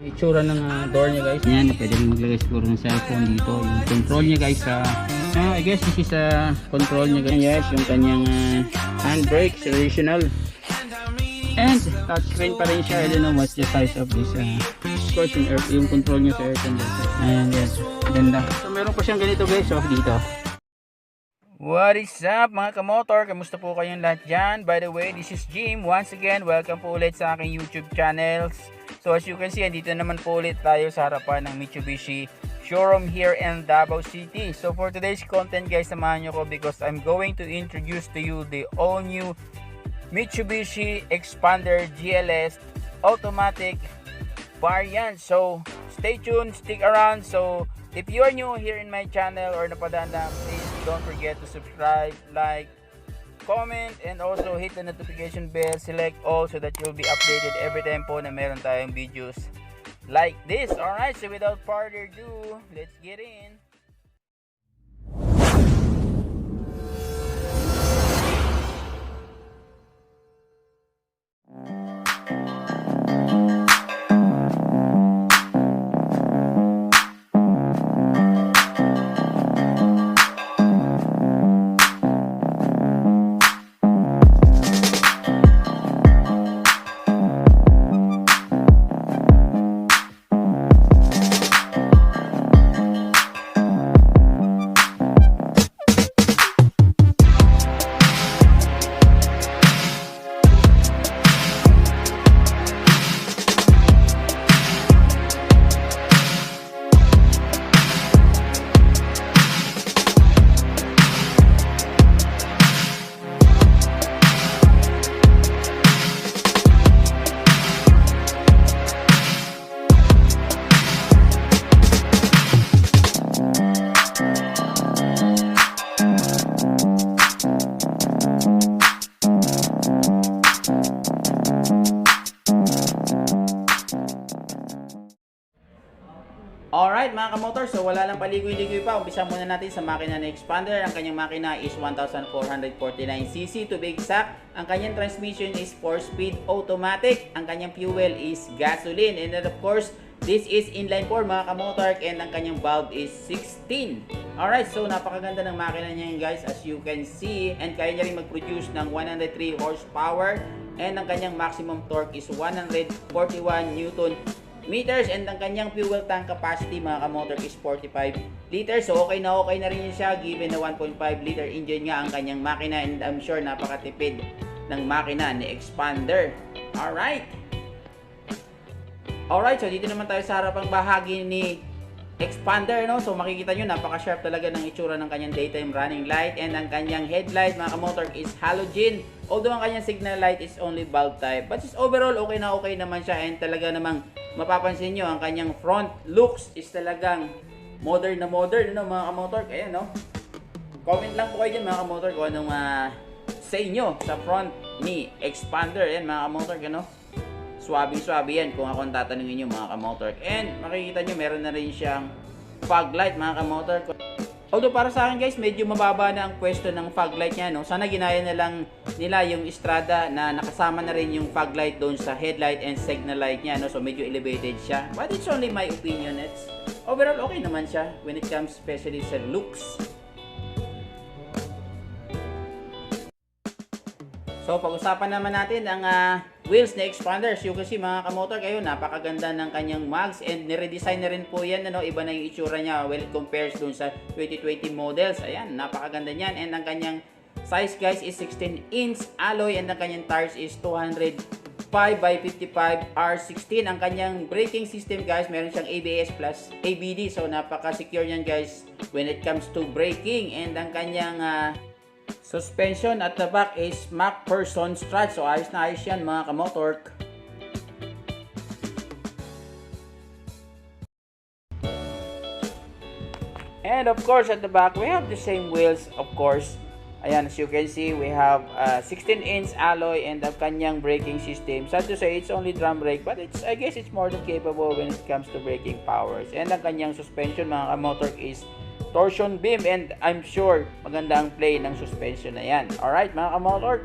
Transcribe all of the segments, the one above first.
Itsura ng door niya guys. Yan, pwede rin maglagay siguro ng cellphone dito. Yung control niya guys, I guess this is control niya guys. Yes, yung kanyang handbrake, traditional. And touchscreen pa rin siya. I don't know what's the size of this. Of course, yung control niya sa air conditioner. And yes, ganda. So meron pa siyang ganito guys, dito. What is up mga kamotor? Kamusta po kayong lahat dyan? By the way, this is Jim. Once again, welcome po ulit sa aking YouTube channels. So as you can see, andito naman po ulit tayo sa harapan ng Mitsubishi showroom here in Davao City. So for today's content guys, samahan nyo ko because I'm going to introduce to you the all new Mitsubishi Expander GLS automatic variant. So stay tuned, stick around. So if you are new here in my channel or napadaan lang, please don't forget to subscribe, like, comment, and also hit the notification bell, select all so that you'll be updated every time po na meron tayong videos like this. Alright, so without further ado, let's get in. Alright mga kamotor, so wala lang paligoy-ligoy pa. Umpisa muna natin sa makina na Expander. Ang kanyang makina is 1449cc to be exact. Ang kanyang transmission is 4-speed automatic. Ang kanyang fuel is gasoline. And then of course, this is inline 4 mga kamotor. And ang kanyang valve is 16. Alright, so napakaganda ng makina niya guys as you can see. And kaya niya rin mag-produce ng 103 horsepower. And ang kanyang maximum torque is 141 Newton meters, and ang kanyang fuel tank capacity mga kamotor is 45 liters. So okay na rin siya given na 1.5 liter engine nga ang kanyang makina, and I'm sure napakatipid ng makina ni Expander. Alright, so dito naman tayo sa harapang bahagi ni Expander, no? So makikita nyo napaka-sharp talaga ng itsura ng kanyang daytime running light, and ang kanyang headlight mga kamotor is halogen. Although ang kanyang signal light is only bulb type, but is overall okay naman siya, and talaga namang mapapansin nyo ang kanyang front looks is talagang modern na modern, no, mga kamotor. Kaya no, comment lang po kayo dyan mga kamotor kung anong sa inyo sa front ni Expander. Yan mga kamotor, ano, swabe yan kung ako ang tatanungin nyo mga kamotor. And makikita nyo meron na rin siyang fog light mga kamotor. Although para sa akin guys, medyo mababa na ang pwesto ng fog light niya, no? Sana ginaya na lang nila yung Strada na nakasama na rin yung fog light doon sa headlight and signal light niya, no? So medyo elevated siya. But it's only my opinion. It's overall okay naman siya when it comes especially sa looks. So pag-usapan naman natin ang wheels na Expander. So you can see mga kamotor kayo, napakaganda ng kanyang mags, and niredesign na rin po yan, ano? Iba na yung itsura niya when it compares dun sa 2020 models. Ayan, napakaganda niyan. And ang kanyang size guys is 16-inch alloy, and ang kanyang tires is 205/55 R16. Ang kanyang braking system guys, meron siyang ABS plus ABD. So napaka-secure yan guys when it comes to braking. And ang kanyang suspension at the back is MacPherson strut. So ayos na ayos yan mga kamotor. And of course at the back we have the same wheels of course. Ayan, as you can see we have 16-inch alloy, and the kanyang braking system, sad to say it's only drum brake, but it's, I guess it's more than capable when it comes to braking powers. And ang kanyang suspension mga kamotor is torsion beam, and I'm sure maganda ang play ng suspension na yan. Alright mga kamotor.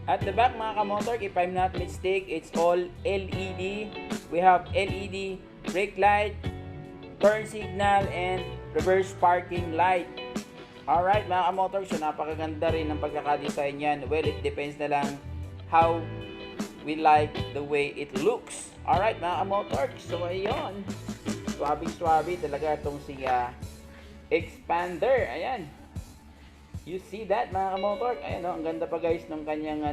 At the back mga kamotor, if I'm not mistaken, it's all LED. We have LED brake light, turn signal, and reverse parking light. Alright mga kamotor, so napakaganda rin ng pagkakadesign yan. Well, it depends na lang how we like the way it looks. Alright mga kamotor, so ayun. Swabe talaga itong si Xpander. Ayan. You see that mga kamotor? Ayan o, ang ganda pa guys ng kanyang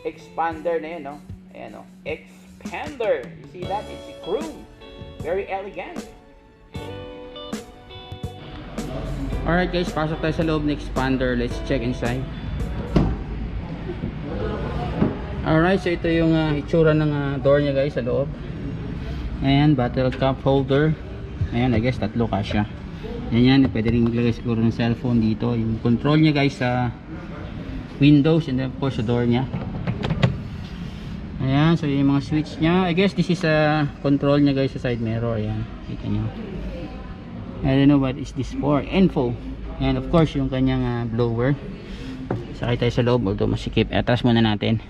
Xpander na yun o. Ayan o, Xpander. You see that? It's a chrome. Very elegant. Alright guys, pasok tayo sa loob ng Xpander. Let's check inside. Alright, so ito yung itsura ng door niya guys sa loob. Ayan, bottle cup holder. Ayan, I guess tatlo kasya. Yan, pwede rin maglagay siguro ng cellphone dito. Yung control niya guys sa windows, and then of course sa door niya. Ayan, so yung mga switch niya. I guess this is a control niya guys sa side mirror. Ayan, kita nyo. I don't know what is this for. Info. And of course yung kanyang blower. Sakay tayo sa loob, although masikip. Atras muna natin.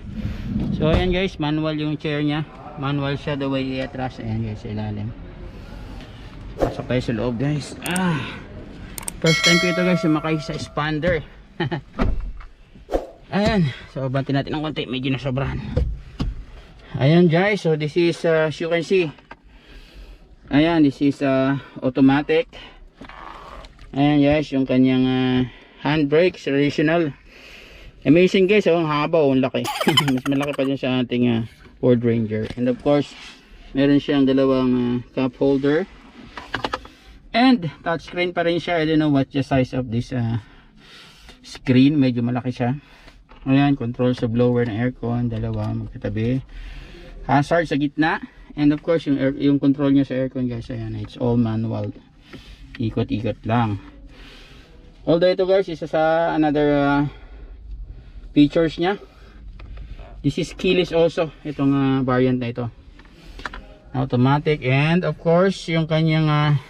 So ayan guys, manual yung chair niya. Manual siya the way i-atras. Ayan guys, sa ilalim. Pasok tayo sa loob guys. First time ko ito guys sumakay sa Xpander. Ayan, so bantin natin ng konti, medyo nasobrahan. Ayan guys, so this is as you can see. Ayan, this is automatic. Ayan guys, yung kanyang handbrake traditional. Amazing guys, ang haba, ang laki. Mas malaki pa din sa ating Ford Ranger. And of course meron siyang dalawang cup holder. And touchscreen pa rin siya. I don't know what the size of this screen. Medyo malaki siya. Ayan, control sa blower ng aircon. Dalawa magkatabi. Hazard sa gitna. And of course yung control niya sa aircon guys. Ayan, it's all manual. Ikot-ikot lang. Although ito guys, isa sa another features niya. This is keyless also. Itong variant na ito. Automatic. And of course yung kanyang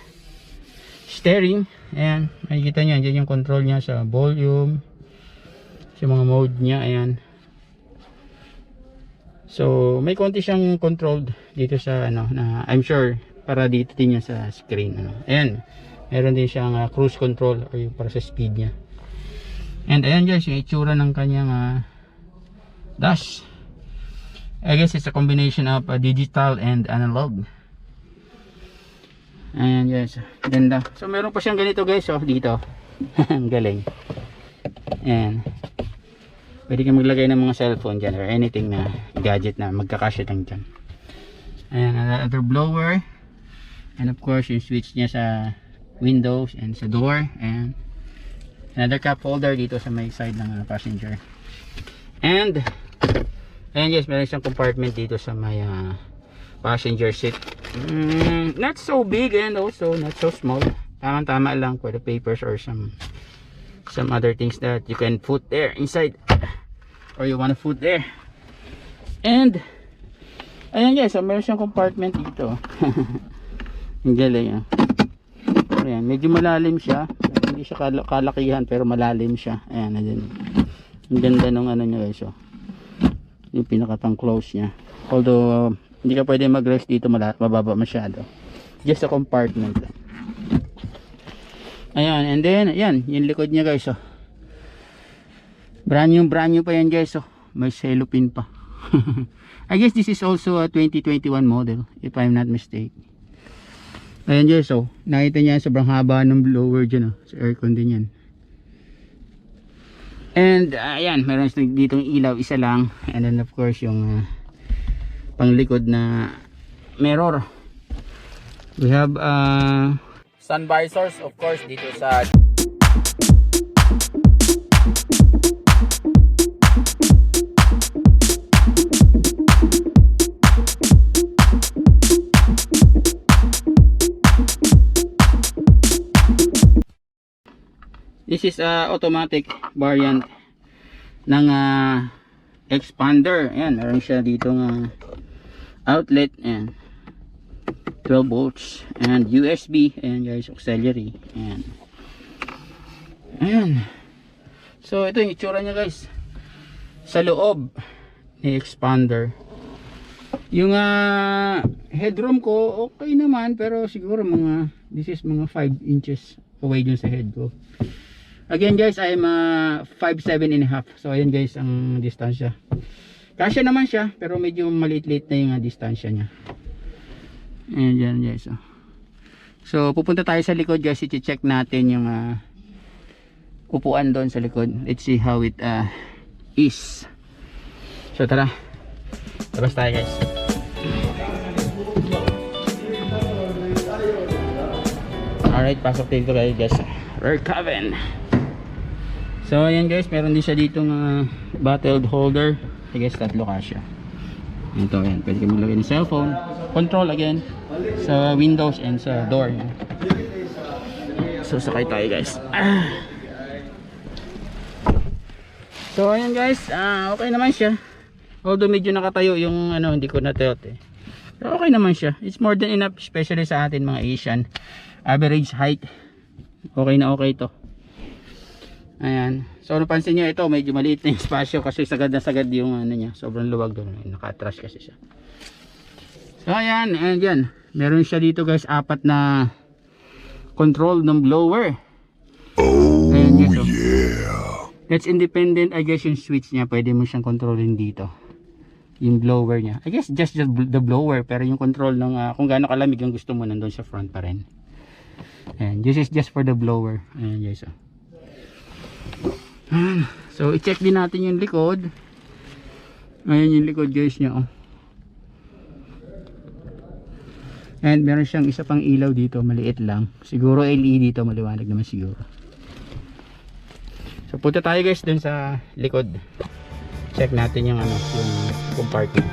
steering. Ayan, makikita nyo, dyan yung control niya sa volume, sa mga mode niya. Ayan, so may konti siyang controlled dito sa na I'm sure para dito din niya sa screen. Ayan, meron din siyang cruise control or yung para sa speed niya. And ayan guys, yung itsura ng kanyang dash. I guess it's a combination of digital and analog. Ayan guys, ganda. So meron pa siyang ganito guys, dito. Ang galing. Ayan, pwede kang maglagay ng mga cellphone dyan or anything na gadget na magkakasya lang dyan. Ayan, another blower. And of course yung switch niya sa windows and sa door. And another cup holder dito sa may side ng passenger. And ayan guys, meron siyang compartment dito sa may passenger seat. Not so big and also not so small. Tama-tama lang for the papers or some other things that you can put there inside or you want to put there. And ayan guys, so meron siyang compartment dito. Ang galing. Ayan, medyo malalim siya. Hindi siya kalakihan pero malalim siya. Ayan, ayan. Ang ganda nung niya guys. Yung pinakatang close niya. Although hindi ka pwede mag-rest dito, mababa masyado. Just a compartment. Ayan, and then ayan, yung likod niya guys. Brand new pa yan guys. May cellophane pa. I guess this is also a 2021 model if I'm not mistaken. Ayan guys, nakita niya sobrang haba ng blower dyan sa aircon din yan. And ayan, meron ditong ilaw, isa lang. And then of course yung panglikod na mirror. We have sun visors of course dito sa this is automatic variant ng Xpander. Ayan, meron siya dito outlet and 12 volts and USB and guys auxiliary. Ayan, so ito yung itsura niya guys. sa loob ni expander. Yung headroom ko okay naman, pero siguro this is mga 5 inches away dun sa head ko. Again guys, I'm 5'7 and a half. So ayan guys ang distansya. Kasya naman siya, pero medyo maliit-liit na yung distansya niya. Ayan dyan guys. So pupunta tayo sa likod guys, i-check natin yung upuan doon sa likod. Let's see how it is. So tara, labas tayo guys. Alright, pasok dito guys. Rear cabin. So ayan guys, meron din siya ditong bottle holder. I guess tatlo kasya. Ito yan, pwede kami lagyan ng cellphone. Control again sa windows and sa door. So sakay tayo guys. So ayan guys, okay naman siya. Although medyo nakatayo yung hindi ko na-tilt eh. Pero okay naman siya. It's more than enough, especially sa atin mga Asian. Average height. Okay na okay to. Ayan. So napansin nyo ito, medyo maliit na yung spasyo kasi sagad na sagad yung niya. Sobrang luwag doon. Naka-trash kasi siya. So ayan, and yan. Meron siya dito guys, 4 na control ng blower. Ayan guys, so. Yeah. That's independent, I guess yung switch niya, pwede mo siyang controlin dito. Yung blower niya. I guess just the blower, pero yung control ng kung gaano kalamig yung gusto mo nandun sa front pa rin. And this is just for the blower. Ayan guys. So i-check din natin yung likod. Ayan yung likod guys niya. And meron siyang isa pang ilaw dito, maliit lang. Siguro LED dito, maliwanag naman siguro. So punta tayo guys dun sa likod. Check natin yung yung compartment.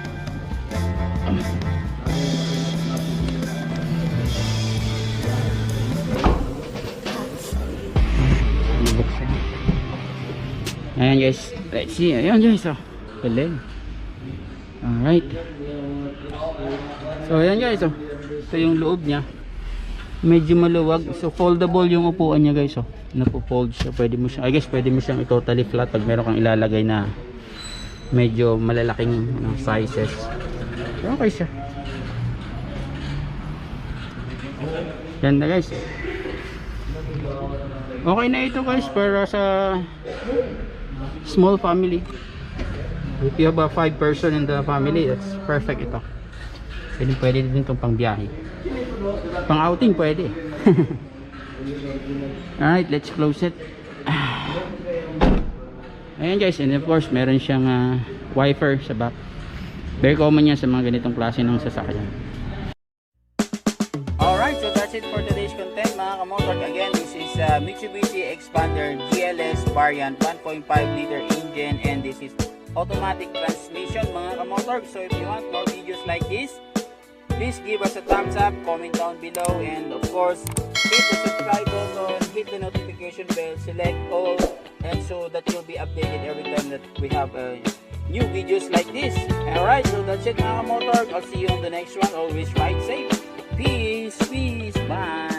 Ayan guys, let's see. Ayan guys, galing. Alright. So ayan guys, ito yung loob niya. Medyo maluwag. So foldable yung upuan niya guys. Napo-fold siya. Pwede mo siya, I guess pwede mo siyang totally flat pag meron kang ilalagay na medyo malalaking sizes. So, okay siya. Ganda guys. Okay na ito guys para sa small family. If you have a 5 person in the family, that's perfect ito. Pwede din itong pang biyahe. Pang outing pwede. Alright, let's close it. Ayan guys, and of course meron siyang wiper sa back. Very common yan sa mga ganitong klase ng sasakyan. Alright, so that's it for today's content mga kamotor. Again, this is Mitsubishi Expander GLS variant 1.5 liter engine, and this is automatic transmission mga kamotor. So if you want more videos like this, please give us a thumbs up, comment down below, and of course hit the subscribe button, hit the notification bell, select all, and so that you'll be updated every time that we have new videos like this. Alright, so that's it mga kamotor. I'll see you on the next one. Always ride safe. Peace, bye.